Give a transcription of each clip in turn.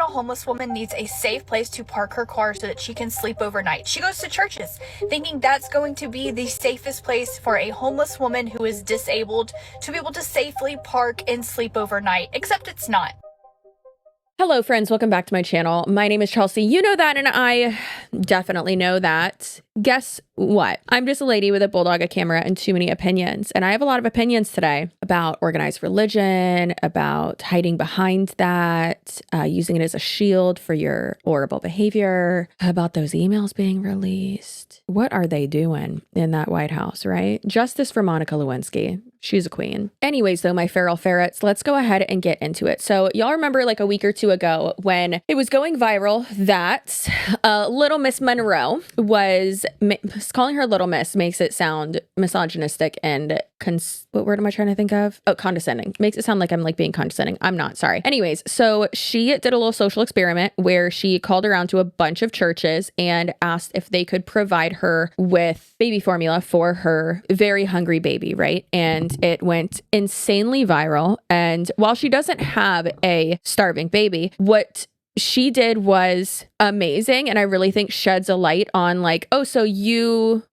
a homeless woman needs a safe place to park her car so that she can sleep overnight. She goes to churches thinking that's going to be the safest place for a homeless woman who is disabled to be able to safely park and sleep overnight, except it's not. Hello friends, welcome back to my channel. My name is Chelsea. You know that, and I definitely know that. Guess what? I'm just a lady with a bulldog, a camera, and too many opinions. And I have a lot of opinions today about organized religion, about hiding behind that, using it as a shield for your horrible behavior, about those emails being released. What are they doing in that White House, right? Justice for Monica Lewinsky. She's a queen. Anyways, though, my feral ferrets, let's go ahead and get into it. So y'all remember like a week or two ago when it was going viral that Little Miss Monroe was calling her Little Miss makes it sound misogynistic and what word am I trying to think of? Oh, condescending. Makes it sound like I'm like being condescending. I'm not, sorry. Anyways, so she did a little social experiment where she called around to a bunch of churches and asked if they could provide her with baby formula for her very hungry baby, right? And it went insanely viral. And while she doesn't have a starving baby, what she did was amazing. And I really think sheds a light on like, oh, so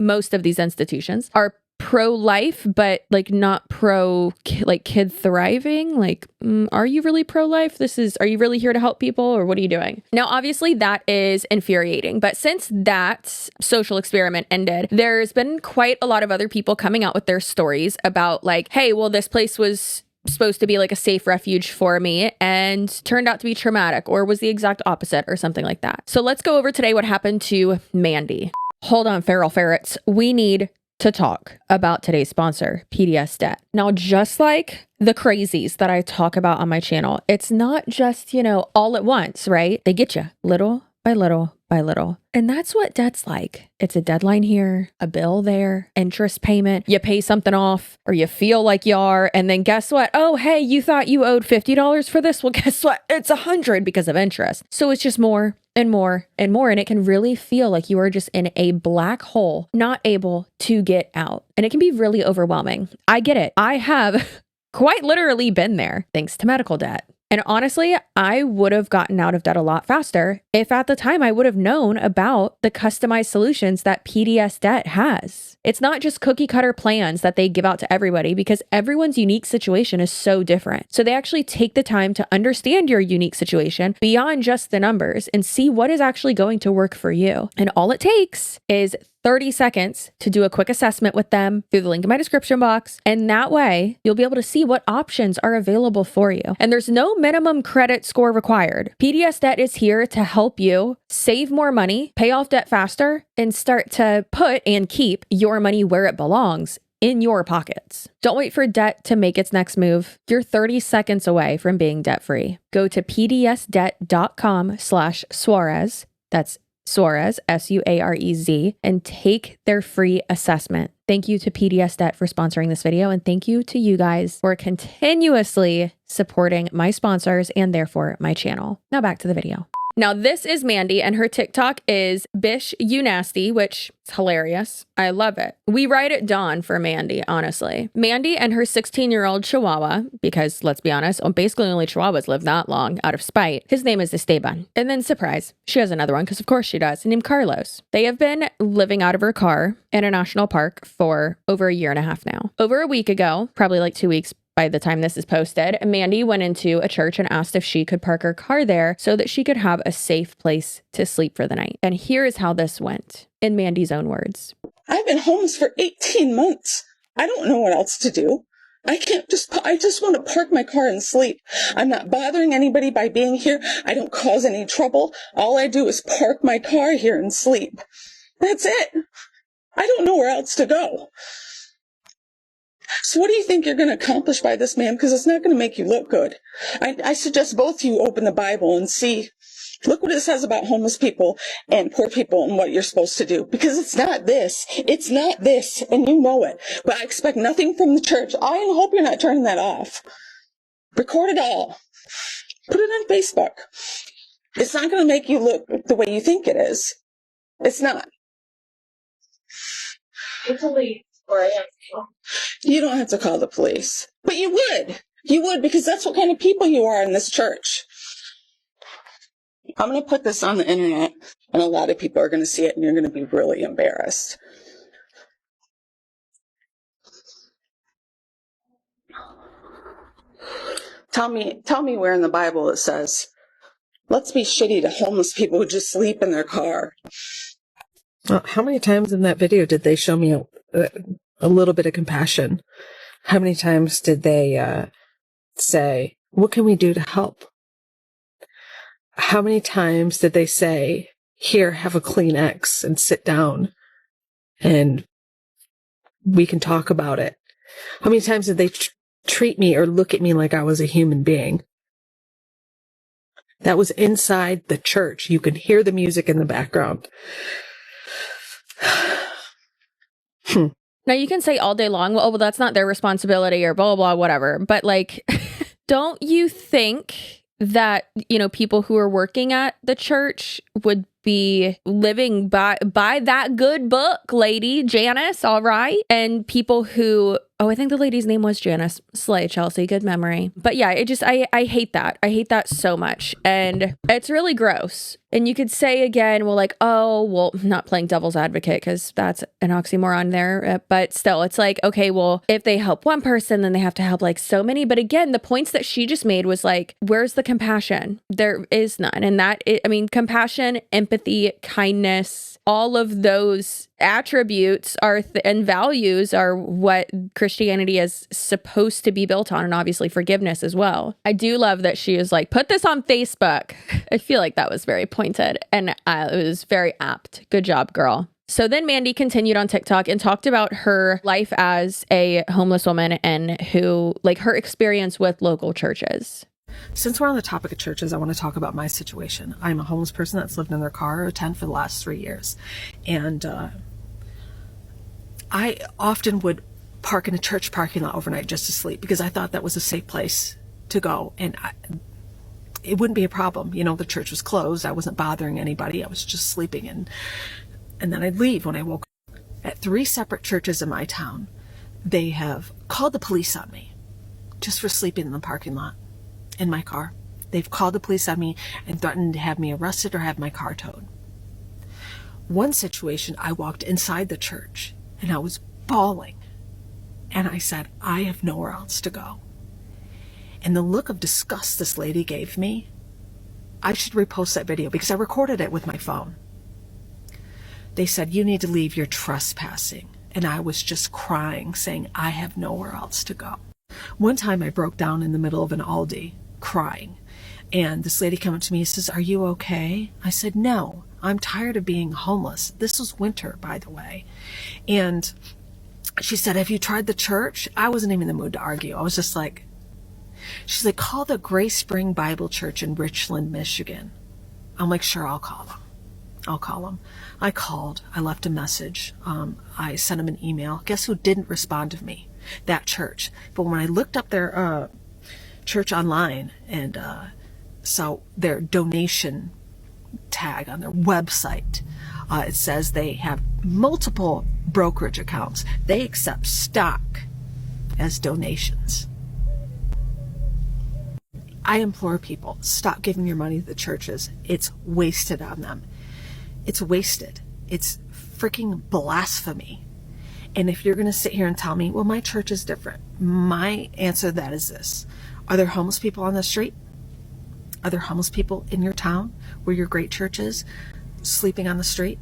most of these institutions are pro-life, but like not pro like kid thriving. Like, are you really pro-life? Are you really here to help people, or what are you doing? Now, obviously that is infuriating, but since that social experiment ended, there's been quite a lot of other people coming out with their stories about like, hey, well, this place was supposed to be like a safe refuge for me and turned out to be traumatic, or was the exact opposite, or something like that. So let's go over today what happened to Mandy. Hold on, feral ferrets. We need to talk about today's sponsor, PDS Debt. Now, just like the crazies that I talk about on my channel, it's not just, all at once, right? They get you little by little by little. And that's what debt's like. It's a deadline here, a bill there, interest payment. You pay something off, or you feel like you are. And then guess what? Oh, hey, you thought you owed $50 for this? Well, guess what? It's $100 because of interest. So it's just more and more and more. And it can really feel like you are just in a black hole, not able to get out. And it can be really overwhelming. I get it. I have quite literally been there, thanks to medical debt. And honestly, I would have gotten out of debt a lot faster if at the time I would have known about the customized solutions that PDS Debt has. It's not just cookie cutter plans that they give out to everybody, because everyone's unique situation is so different. So they actually take the time to understand your unique situation beyond just the numbers and see what is actually going to work for you. And all it takes is 30 seconds to do a quick assessment with them through the link in my description box. And that way you'll be able to see what options are available for you. And there's no minimum credit score required. PDS Debt is here to help you save more money, pay off debt faster, and start to put and keep your money where it belongs, in your pockets. Don't wait for debt to make its next move. You're 30 seconds away from being debt-free. Go to pdsdebt.com/Suarez. That's Suarez, Suarez, and take their free assessment. Thank you to PDS Debt for sponsoring this video, and thank you to you guys for continuously supporting my sponsors and therefore my channel. Now back to the video. Now, this is Mandy, and her TikTok is Bish You Nasty, which is hilarious. I love it. We ride at dawn for Mandy, honestly. Mandy and her 16-year-old Chihuahua, because let's be honest, basically only Chihuahuas live that long out of spite. His name is Esteban. And then surprise, she has another one, because of course she does, named Carlos. They have been living out of her car in a national park for over a year and a half now. Over a week ago, probably like 2 weeks by the time this is posted, Mandy went into a church and asked if she could park her car there so that she could have a safe place to sleep for the night. And here is how this went, in Mandy's own words. I've been homeless for 18 months. I don't know what else to do. I just want to park my car and sleep. I'm not bothering anybody by being here. I don't cause any trouble. All I do is park my car here and sleep. That's it. I don't know where else to go. So what do you think you're going to accomplish by this, ma'am? Because it's not going to make you look good. I suggest both of you open the Bible and see, look what it says about homeless people and poor people and what you're supposed to do. Because it's not this. It's not this. And you know it. But I expect nothing from the church. I hope you're not turning that off. Record it all. Put it on Facebook. It's not going to make you look the way you think it is. It's not. The police. Or I have to. You don't have to call the police. But you would. You would, because that's what kind of people you are in this church. I'm going to put this on the internet, and a lot of people are going to see it, and you're going to be really embarrassed. Tell me where in the Bible it says, let's be shitty to homeless people who just sleep in their car. How many times in that video did they show me a little bit of compassion? How many times did they say, what can we do to help? How many times did they say, here, have a Kleenex and sit down and we can talk about it? How many times did they treat me or look at me like I was a human being? That was inside the church. You could hear the music in the background. Now you can say all day long, well, that's not their responsibility or blah, blah, blah, whatever. But like, don't you think that, you know, people who are working at the church would be living by that good book, lady Janice, all right? And people who, I think the lady's name was Janice. Slay, Chelsea, good memory. But yeah, I hate that. I hate that so much. And it's really gross. And you could say again, well, like, not playing devil's advocate because that's an oxymoron there. But still, it's like, okay, well, if they help one person, then they have to help like so many. But again, the points that she just made was like, where's the compassion? There is none. And compassion, empathy, kindness, all of those attributes and values are what Christianity is supposed to be built on, and obviously forgiveness as well. I do love that she was like, put this on Facebook. I feel like that was very pointed and it was very apt. Good job, girl. So then Mandy continued on TikTok and talked about her life as a homeless woman and her experience with local churches. Since we're on the topic of churches, I want to talk about my situation. I'm a homeless person that's lived in their car or tent for the last 3 years. And I often would park in a church parking lot overnight just to sleep because I thought that was a safe place to go. And it wouldn't be a problem. You know, the church was closed. I wasn't bothering anybody. I was just sleeping. And then I'd leave when I woke up. At 3 separate churches in my town, they have called the police on me just for sleeping in the parking lot. In my car. They've called the police on me and threatened to have me arrested or have my car towed. One situation, I walked inside the church and I was bawling. And I said, I have nowhere else to go. And the look of disgust this lady gave me, I should repost that video because I recorded it with my phone. They said, you need to leave, you're trespassing. And I was just crying, saying, I have nowhere else to go. One time I broke down in the middle of an Aldi, crying. And this lady came up to me and says, are you okay? I said, no, I'm tired of being homeless. This was winter, by the way. And she said, have you tried the church? I wasn't even in the mood to argue. I was just like, she's like, call the Grace Spring Bible Church in Richland, Michigan. I'm like, sure, I'll call them. I called. I left a message. I sent them an email. Guess who didn't respond to me? That church. But when I looked up their church online and saw their donation tag on their website, it says they have multiple brokerage accounts. They accept stock as donations. I implore people, stop giving your money to the churches. It's wasted on them. It's wasted. It's freaking blasphemy. And if you're going to sit here and tell me, well, my church is different, my answer to that is this. Are there homeless people on the street? Are there homeless people in your town where your great church is sleeping on the street?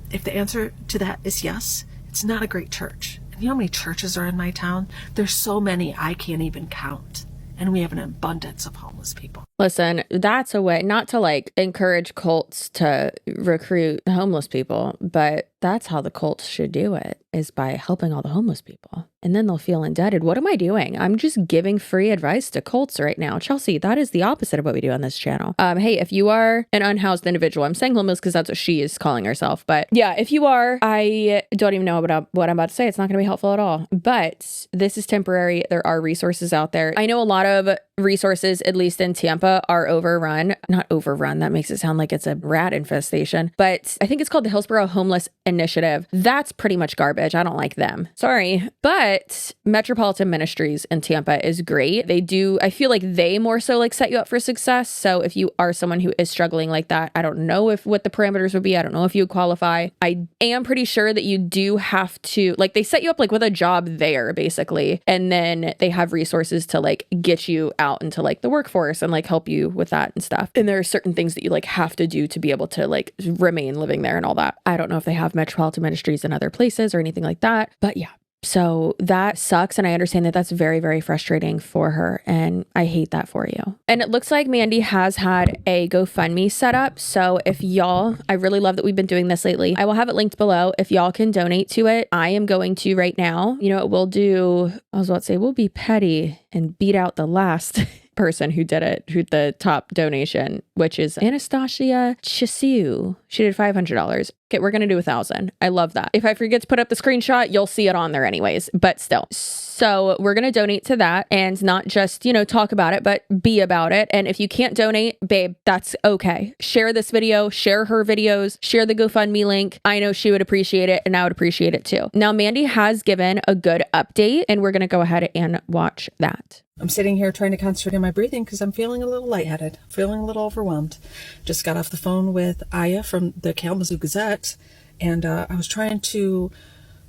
If the answer to that is yes, it's not a great church. And you know how many churches are in my town? There's so many I can't even count. And we have an abundance of homeless people. Listen, that's a way not to like encourage cults to recruit homeless people, but that's how the cults should do it, is by helping all the homeless people. And then they'll feel indebted. What am I doing? I'm just giving free advice to cults right now. Chelsea, that is the opposite of what we do on this channel. Hey, if you are an unhoused individual, I'm saying homeless because that's what she is calling herself. But yeah, if you are, I don't even know what I'm about to say. It's not going to be helpful at all. But this is temporary. There are resources out there. I know a lot of resources, at least in Tampa, Tampa are overrun. Not overrun, that makes it sound like it's a rat infestation, but I think it's called the Hillsborough Homeless Initiative. That's pretty much garbage. I don't like them. Sorry. But Metropolitan Ministries in Tampa is great. They do, I feel like they more so like set you up for success. So if you are someone who is struggling like that, I don't know what the parameters would be. I don't know if you would qualify. I am pretty sure that you do have to, like, they set you up like with a job there basically. And then they have resources to like get you out into like the workforce and like help you with that and stuff. And there are certain things that you like have to do to be able to like remain living there and all that. I don't know if they have Metropolitan Ministries in other places or anything like that, but yeah. So that sucks. And I understand that that's very, very frustrating for her. And I hate that for you. And it looks like Mandy has had a GoFundMe set up. So if y'all, I really love that we've been doing this lately. I will have it linked below. If y'all can donate to it, I am going to right now. You know, it will do, I was about to say, we'll be petty and beat out the last person who did it, who the top donation, which is Anastasia Chisiu. She did $500. Okay, we're going to do 1,000. I love that. If I forget to put up the screenshot, you'll see it on there anyways, but still. So we're going to donate to that and not just, you know, talk about it, but be about it. And if you can't donate, babe, that's okay. Share this video, share her videos, share the GoFundMe link. I know she would appreciate it and I would appreciate it too. Now, Mandy has given a good update and we're going to go ahead and watch that. I'm sitting here trying to concentrate on my breathing because I'm feeling a little lightheaded, feeling a little overwhelmed. Just got off the phone with Aya from the Kalamazoo Gazette, and I was trying to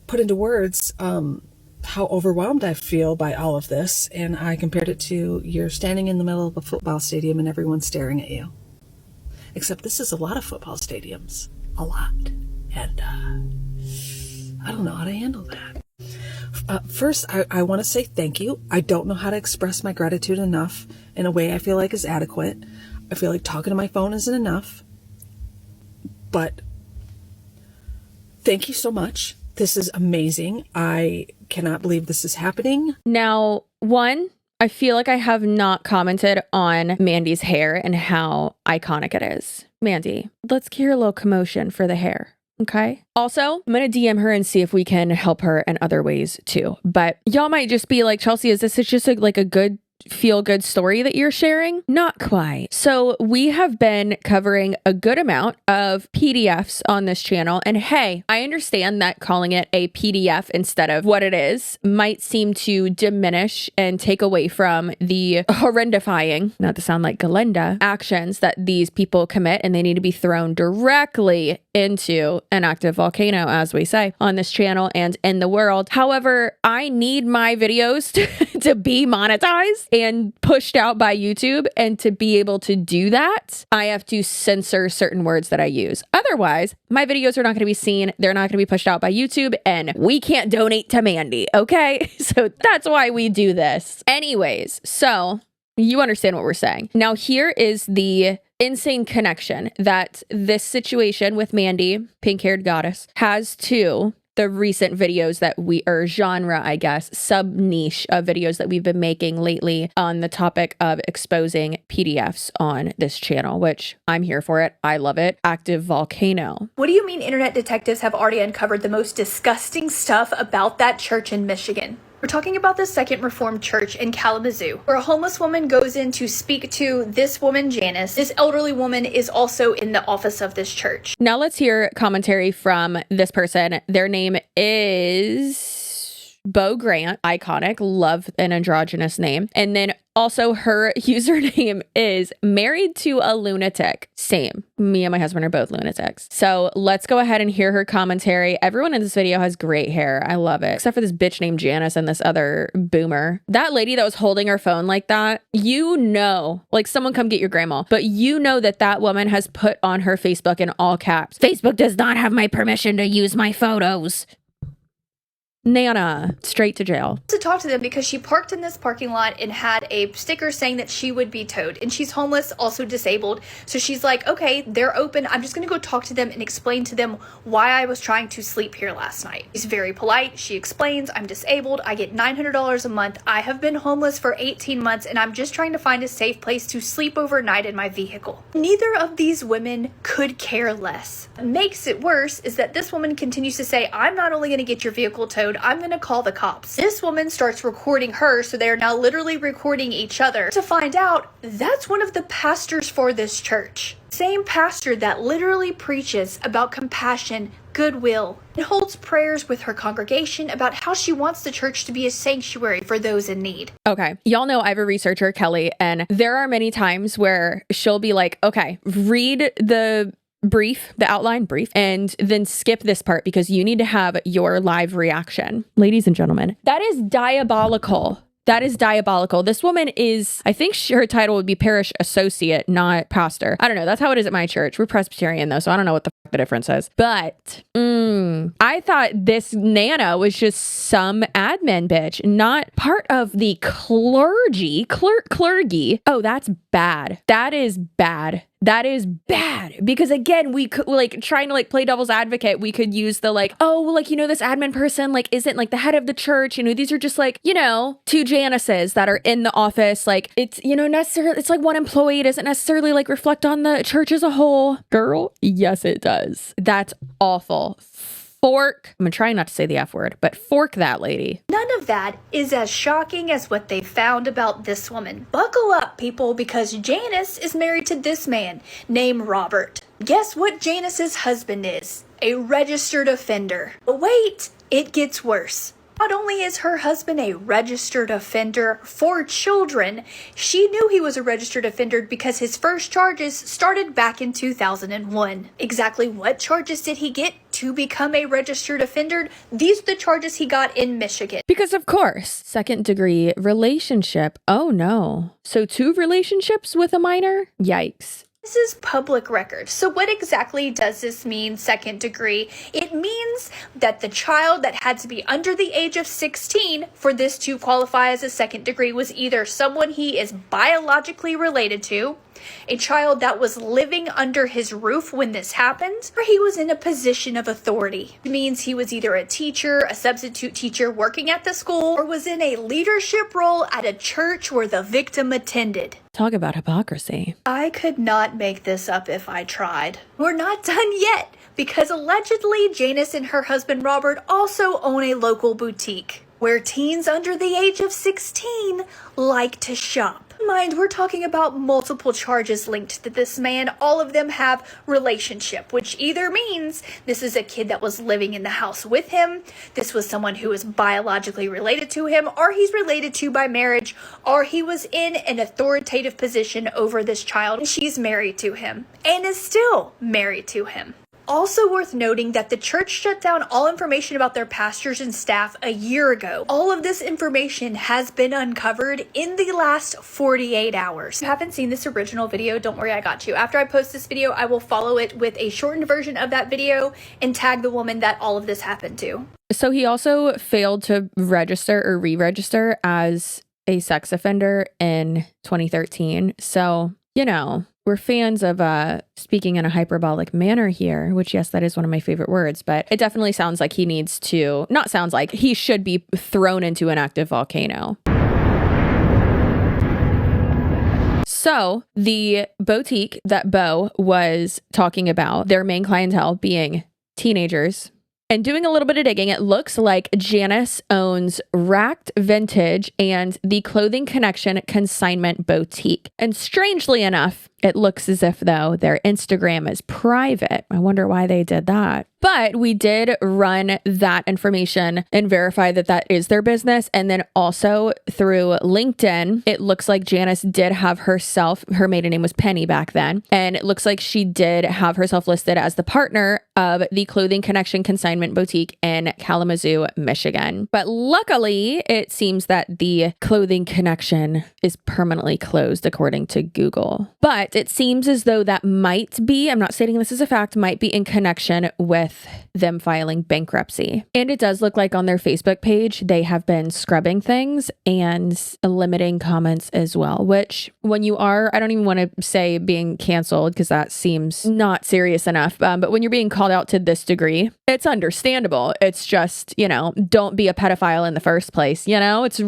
put into words how overwhelmed I feel by all of this, and I compared it to you're standing in the middle of a football stadium and everyone's staring at you. Except this is a lot of football stadiums, a lot, and I don't know how to handle that. First, I want to say thank you. I don't know how to express my gratitude enough in a way I feel like is adequate. I feel like talking to my phone isn't enough. But thank you so much. This is amazing. I cannot believe this is happening. Now, one, I feel like I have not commented on Mandy's hair and how iconic it is. Mandy, let's hear a little commotion for the hair. Okay. Also, I'm going to DM her and see if we can help her in other ways too. But y'all might just be like, Chelsea, is this just like a good feel good story that you're sharing? Not quite. So we have been covering a good amount of PDFs on this channel. And hey, I understand that calling it a PDF instead of what it is might seem to diminish and take away from the horrendifying, not to sound like Galinda, actions that these people commit, and they need to be thrown directly into an active volcano, as we say on this channel and in the world. However, I need my videos to be monetized and pushed out by YouTube. And to be able to do that, I have to censor certain words that I use. Otherwise, my videos are not going to be seen. They're not going to be pushed out by YouTube, and we can't donate to Mandy. Okay. So that's why we do this. Anyways, so you understand what we're saying. Now, here is the insane connection that this situation with Mandy, pink-haired goddess, has to the recent videos that genre, I guess, sub niche of videos that we've been making lately on the topic of exposing PDFs on this channel, which I'm here for it. I love it. Active volcano. What do you mean internet detectives have already uncovered the most disgusting stuff about that church in Michigan? We're talking about the Second Reformed Church in Kalamazoo, where a homeless woman goes in to speak to this woman, Janice. This elderly woman is also in the office of this church. Now let's hear commentary from this person. Their name is Bo Grant. Iconic. Love an androgynous name. And then also her username is married to a lunatic. Same. Me and my husband are both lunatics. So let's go ahead and hear her commentary. Everyone in this video has great hair. I love it. Except for this bitch named Janice and this other boomer. That lady that was holding her phone like that, you know, like someone come get your grandma, but you know that that woman has put on her Facebook in all caps, Facebook does not have my permission to use my photos. Nana, straight to jail. To talk to them because she parked in this parking lot and had a sticker saying that she would be towed, and she's homeless, also disabled. So she's like, okay, they're open. I'm just going to go talk to them and explain to them why I was trying to sleep here last night. She's very polite. She explains, I'm disabled. I get $900 a month. I have been homeless for 18 months and I'm just trying to find a safe place to sleep overnight in my vehicle. Neither of these women could care less. What makes it worse is that this woman continues to say, I'm not only going to get your vehicle towed, episode, I'm gonna call the cops. This woman starts recording her, so they're now literally recording each other to find out that's one of the pastors for this church. Same pastor that literally preaches about compassion, goodwill, and holds prayers with her congregation about how she wants the church to be a sanctuary for those in need. Okay. Y'all know I have a researcher, Kelly, and there are many times where she'll be like, okay, read the outline brief, and then skip this part because you need to have your live reaction. Ladies and gentlemen, that is diabolical. That is diabolical. This woman is, I think her title would be parish associate, not pastor. I don't know. That's how it is at my church. We're Presbyterian though, so I don't know what the difference is. But I thought this Nana was just some admin bitch, not part of the clergy. Oh, that's bad. That is bad. That is bad. Because again, we could like trying to like play devil's advocate. We could use the like, oh, like, you know, this admin person like isn't like the head of the church. You know, these are just like, you know, two Janices that are in the office. Like it's, you know, necessarily, it's like one employee. It doesn't necessarily like reflect on the church as a whole. Girl, yes, it does. That's awful. Fork. I'm trying not to say the F word, but fork that lady. None of that is as shocking as what they found about this woman. Buckle up, people, because Janice is married to this man named Robert. Guess what Janice's husband is? A registered offender. But wait, it gets worse. Not only is her husband a registered offender for children, she knew he was a registered offender because his first charges started back in 2001. Exactly what charges did he get to become a registered offender? These are the charges he got in Michigan. Because of course, second degree relationship. Oh no. So 2 relationships with a minor? Yikes. This is public record. So what exactly does this mean, second degree? It means that the child that had to be under the age of 16 for this to qualify as a second degree was either someone he is biologically related to, a child that was living under his roof when this happened, or he was in a position of authority. It means he was either a teacher, a substitute teacher working at the school, or was in a leadership role at a church where the victim attended. Talk about hypocrisy. I could not make this up if I tried. We're not done yet, because allegedly Janice and her husband Robert also own a local boutique where teens under the age of 16 like to shop. Mind, we're talking about multiple charges linked to this man. All of them have relationship, which either means this is a kid that was living in the house with him, this was someone who is biologically related to him, or he's related to by marriage, or he was in an authoritative position over this child and she's married to him and is still married to him. Also worth noting that the church shut down all information about their pastors and staff a year ago. All of this information has been uncovered in the last 48 hours. If you haven't seen this original video, don't worry, I got you. After I post this video, I will follow it with a shortened version of that video and tag the woman that all of this happened to. So he also failed to register or re-register as a sex offender in 2013. So, you know, we're fans of speaking in a hyperbolic manner here, which, yes, that is one of my favorite words, but it definitely sounds like he needs to, not sounds like, he should be thrown into an active volcano. So the boutique that Bo was talking about, their main clientele being teenagers, and doing a little bit of digging, it looks like Janice owns Racked Vintage and the Clothing Connection Consignment Boutique. And strangely enough, it looks as if, though, their Instagram is private. I wonder why they did that. But we did run that information and verify that that is their business. And then also through LinkedIn, it looks like Janice did have herself, her maiden name was Penny back then. And it looks like she did have herself listed as the partner of the Clothing Connection Consignment Boutique in Kalamazoo, Michigan. But luckily, it seems that the Clothing Connection is permanently closed according to Google. But it seems as though that might be, I'm not stating this as a fact, might be in connection with them filing bankruptcy. And it does look like on their Facebook page, they have been scrubbing things and limiting comments as well, which when you are, I don't even want to say being canceled because that seems not serious enough. But when you're being called out to this degree, it's understandable. It's just, you know, don't be a pedophile in the first place. You know, it's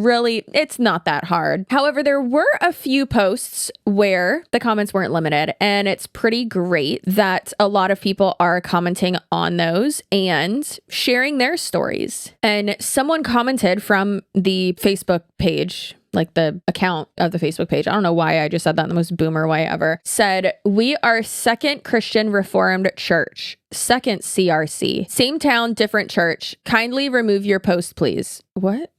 not that hard. However, there were a few posts where the comments weren't limited. And it's pretty great that a lot of people are commenting on those and sharing their stories. And someone commented from the Facebook page, like the account of the Facebook page. I don't know why I just said that in the most boomer way ever. Said, "We are Second Christian Reformed Church. Second CRC. Same town, different church. Kindly remove your post, please." What?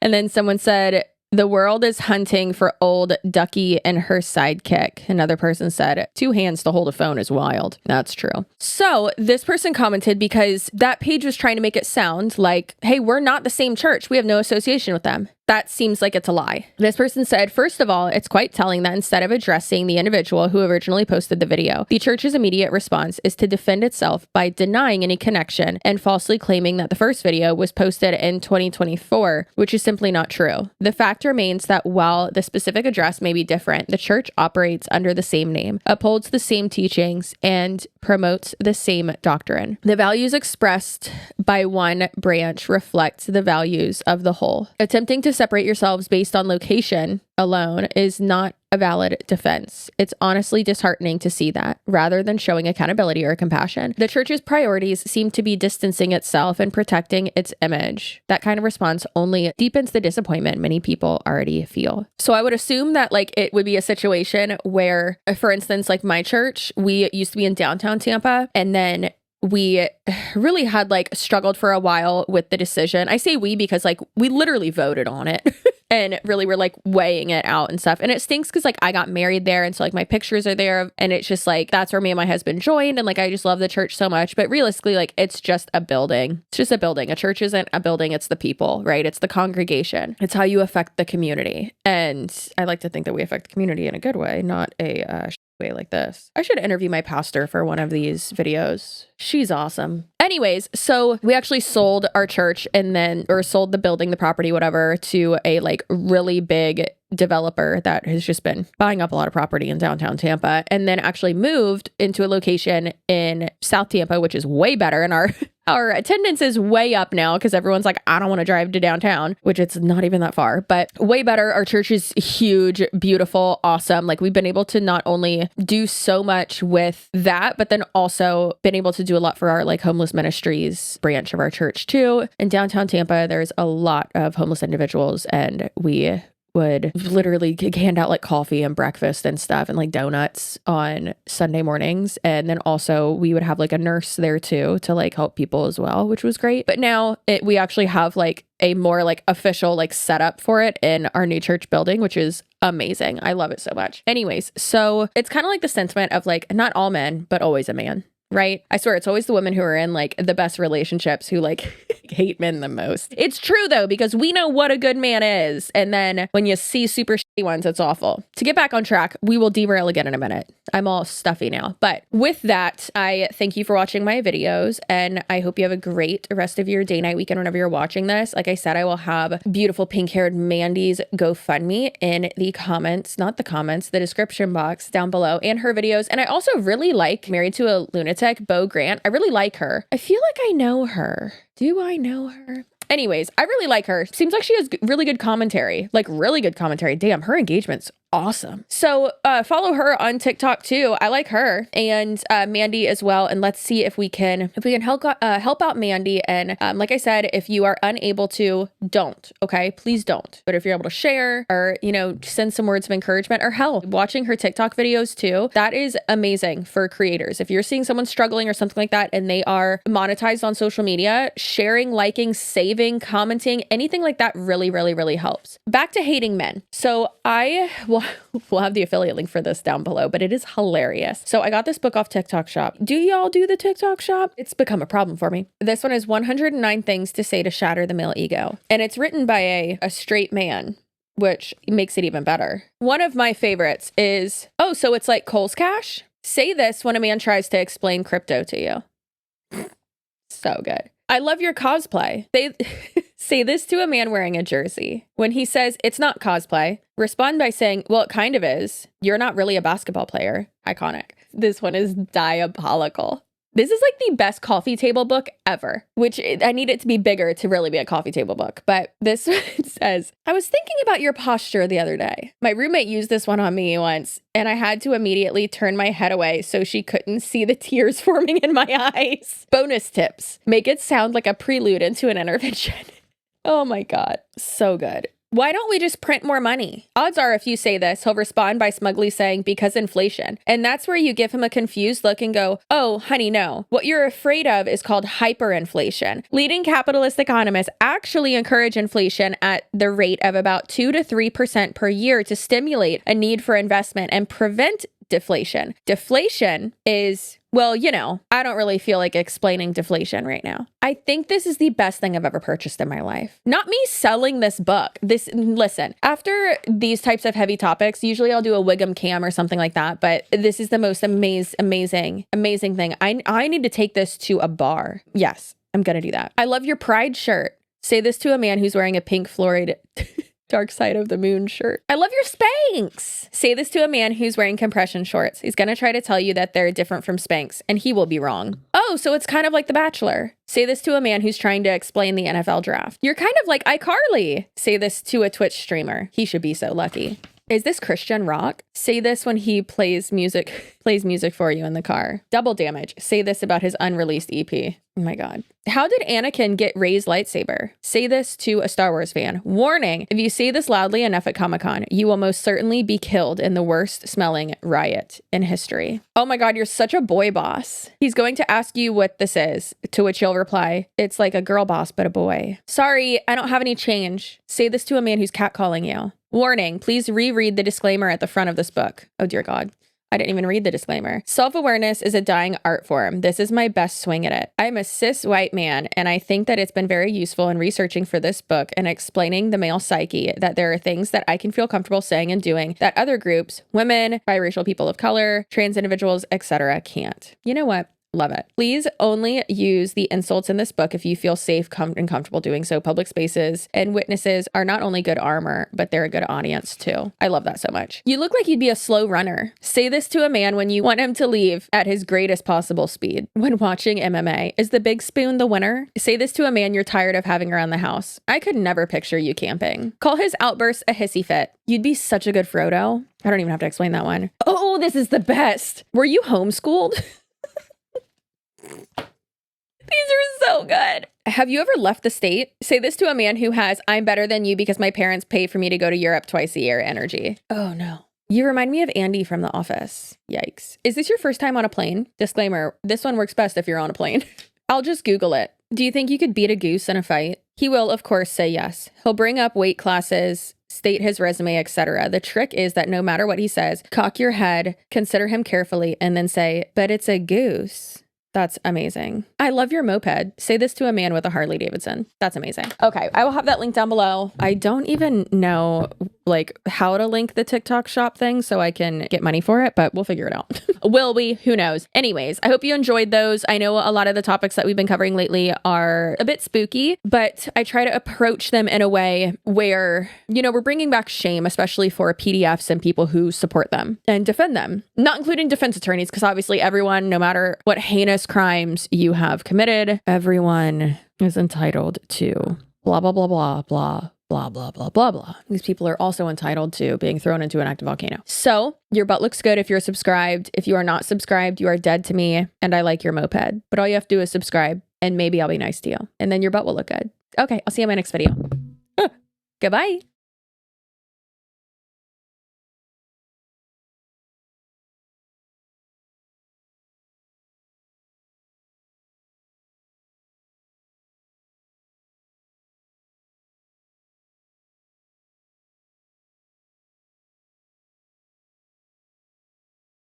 And then someone said, "The world is hunting for old Ducky and her sidekick." Another person said, "2 hands to hold a phone is wild." That's true. So this person commented because that page was trying to make it sound like, hey, we're not the same church. We have no association with them. That seems like it's a lie. This person said, "First of all, it's quite telling that instead of addressing the individual who originally posted the video, the church's immediate response is to defend itself by denying any connection and falsely claiming that the first video was posted in 2024, which is simply not true. The fact remains that while the specific address may be different, the church operates under the same name, upholds the same teachings, and promotes the same doctrine. The values expressed by one branch reflect the values of the whole. Attempting to separate yourselves based on location alone is not a valid defense. It's honestly disheartening to see that, rather than showing accountability or compassion, the church's priorities seem to be distancing itself and protecting its image. That kind of response only deepens the disappointment many people already feel." So I would assume that like it would be a situation where, for instance, like my church, we used to be in downtown Tampa, and then we really had like struggled for a while with the decision. I say we because like we literally voted on it and really were like weighing it out and stuff. And it stinks because like I got married there. And so like my pictures are there, and it's just like, that's where me and my husband joined. And like, I just love the church so much. But realistically, like it's just a building. It's just a building. A church isn't a building. It's the people, right? It's the congregation. It's how you affect the community. And I like to think that we affect the community in a good way, not a way like this. I should interview my pastor for one of these videos. She's awesome. Anyways, so we actually sold our church or sold the building, the property, whatever, to a like really big developer that has just been buying up a lot of property in downtown Tampa, and then actually moved into a location in South Tampa, which is way better. And our attendance is way up now because everyone's like, I don't want to drive to downtown, which it's not even that far, but way better. Our church is huge, beautiful, awesome. Like we've been able to not only do so much with that, but then also been able to do a lot for our like homeless ministries branch of our church too. In downtown Tampa, there's a lot of homeless individuals, and we would literally hand out like coffee and breakfast and stuff and like donuts on Sunday mornings. And then also we would have like a nurse there too to like help people as well, which was great. But now we actually have like a more like official like setup for it in our new church building, which is amazing. I love it so much. Anyways, so it's kind of like the sentiment of like, not all men, but always a man. Right? I swear it's always the women who are in like the best relationships who like hate men the most. It's true though, because we know what a good man is. And then when you see super shitty ones, it's awful. To get back on track, we will derail again in a minute. I'm all stuffy now. But with that, I thank you for watching my videos, and I hope you have a great rest of your day, night, weekend, whenever you're watching this. Like I said, I will have beautiful pink-haired Mandy's GoFundMe in the comments, not the comments, the description box down below, and her videos. And I also really like Married to a Lunatic, Bo Grant. I really like her. I feel like I know her. Do I know her? Anyways, I really like her. Seems like she has really good commentary, like really good commentary. Damn, her engagement's awesome. So follow her on TikTok too. I like her, and Mandy as well. And let's see if we can help out Mandy. And like I said, if you are unable to, don't. Okay, please don't. But if you're able to share or send some words of encouragement, or hell, watching her TikTok videos too, that is amazing for creators. If you're seeing someone struggling or something like that, and they are monetized on social media, sharing, liking, saving, commenting, anything like that really, really, really helps. Back to hating men. So we'll have the affiliate link for this down below, but it is hilarious. So I got this book off TikTok Shop. Do y'all do the TikTok Shop? It's become a problem for me. This one is 109 Things to Say to Shatter the Male Ego. And it's written by a straight man, which makes it even better. One of my favorites is, so it's like Cole's Cash? Say this when a man tries to explain crypto to you. So good. I love your cosplay. They say this to a man wearing a jersey. When he says it's not cosplay, respond by saying, well, it kind of is. You're not really a basketball player. Iconic. This one is diabolical. This is like the best coffee table book ever, which I need it to be bigger to really be a coffee table book. But this one says, I was thinking about your posture the other day. My roommate used this one on me once, and I had to immediately turn my head away so she couldn't see the tears forming in my eyes. Bonus tips. Make it sound like a prelude into an intervention. Oh my God. So good. Why don't we just print more money? Odds are if you say this, he'll respond by smugly saying, because inflation. And that's where you give him a confused look and go, oh, honey, no. What you're afraid of is called hyperinflation. Leading capitalist economists actually encourage inflation at the rate of about 2 to 3% per year to stimulate a need for investment and prevent deflation. Deflation is, well, you know, I don't really feel like explaining deflation right now. I think this is the best thing I've ever purchased in my life. Not me selling this book. Listen, after these types of heavy topics, usually I'll do a Wiggum cam or something like that, but this is the most amazing thing. I need to take this to a bar. Yes, I'm gonna do that. I love your pride shirt. Say this to a man who's wearing a Pink Floyd Dark Side of the Moon shirt. I love your Spanx. Say this to a man who's wearing compression shorts. He's going to try to tell you that they're different from Spanx, and he will be wrong. Oh, so it's kind of like The Bachelor. Say this to a man who's trying to explain the NFL draft. You're kind of like iCarly. Say this to a Twitch streamer. He should be so lucky. Is this Christian rock? Say this when he plays music for you in the car. Double damage. Say this about his unreleased EP. Oh my God. How did Anakin get Rey's lightsaber? Say this to a Star Wars fan. Warning, if you say this loudly enough at Comic-Con, you will most certainly be killed in the worst smelling riot in history. Oh my God, you're such a boy boss. He's going to ask you what this is, to which you'll reply, it's like a girl boss, but a boy. Sorry, I don't have any change. Say this to a man who's catcalling you. Warning, please reread the disclaimer at the front of this book. Oh dear God. I didn't even read the disclaimer. Self-awareness is a dying art form. This is my best swing at it. I'm a cis white man, and I think that it's been very useful in researching for this book and explaining the male psyche, that there are things that I can feel comfortable saying and doing that other groups, women, biracial people of color, trans individuals, etc., can't. You know what? Love it. Please only use the insults in this book if you feel safe and comfortable doing so. Public spaces and witnesses are not only good armor, but they're a good audience too. I love that so much. You look like you'd be a slow runner. Say this to a man when you want him to leave at his greatest possible speed. When watching MMA, is the big spoon the winner? Say this to a man you're tired of having around the house. I could never picture you camping. Call his outburst a hissy fit. You'd be such a good Frodo. I don't even have to explain that one. Oh, this is the best. Were you homeschooled? These are so good. Have you ever left the state? Say this to a man who has, I'm better than you because my parents pay for me to go to Europe twice a year energy. Oh no. You remind me of Andy from The Office. Yikes. Is this your first time on a plane? Disclaimer, this one works best if you're on a plane. I'll just Google it. Do you think you could beat a goose in a fight? He will, of course, say yes. He'll bring up weight classes, state his resume, etc. The trick is that no matter what he says, cock your head, consider him carefully, and then say, but it's a goose. That's amazing. I love your moped. Say this to a man with a Harley Davidson. That's amazing. Okay, I will have that link down below. I don't even know like how to link the TikTok shop thing so I can get money for it, but we'll figure it out. Will we? Who knows? Anyways, I hope you enjoyed those. I know a lot of the topics that we've been covering lately are a bit spooky, but I try to approach them in a way where, you know, we're bringing back shame, especially for PDFs and people who support them and defend them, not including defense attorneys, because obviously everyone, no matter what heinous crimes you have committed, everyone is entitled to blah, blah, blah, blah, blah. Blah, blah, blah, blah, blah. These people are also entitled to being thrown into an active volcano. So your butt looks good if you're subscribed. If you are not subscribed, you are dead to me and I like your moped. But all you have to do is subscribe and maybe I'll be nice to you. And then your butt will look good. Okay, I'll see you in my next video. Goodbye.